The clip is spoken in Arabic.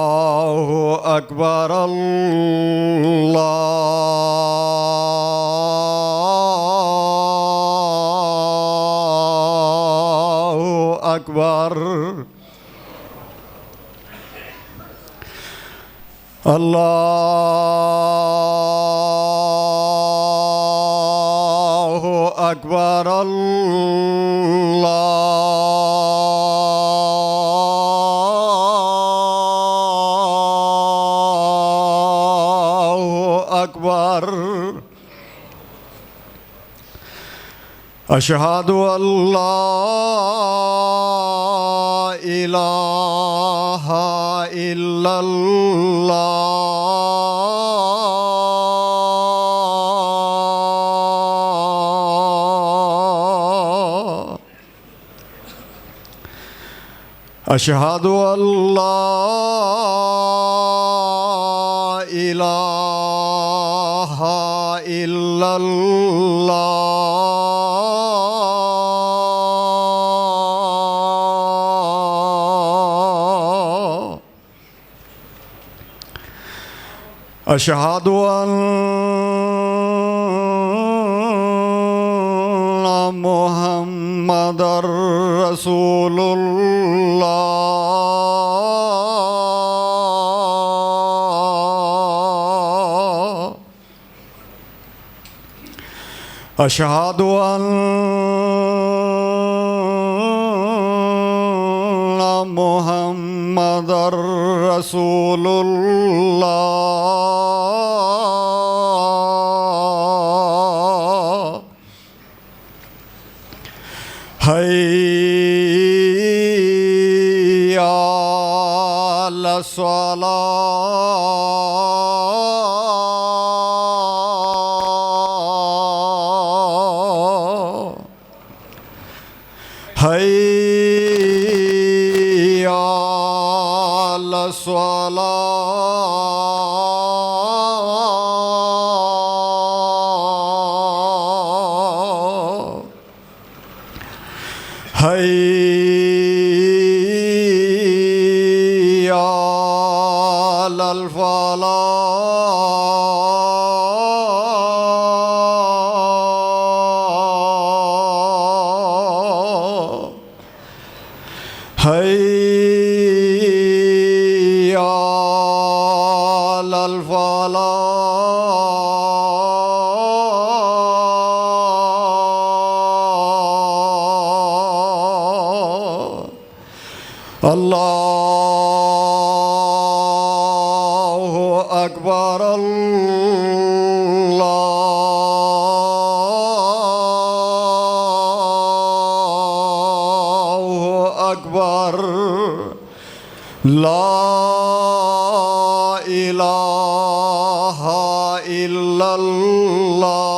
الله أكبر الله أكبر الله أكبر الله أكبر أشهد أن لا إله إلا الله أشهد أن لا إله إلا الله أشهد أن محمدًا رسول الله أشهد أن محمدًا رسول الله حي على الصلاة حي على الصلاة حي على الفلاح حي على الفلاح الله أكبر الله أكبر لا إله إلا الله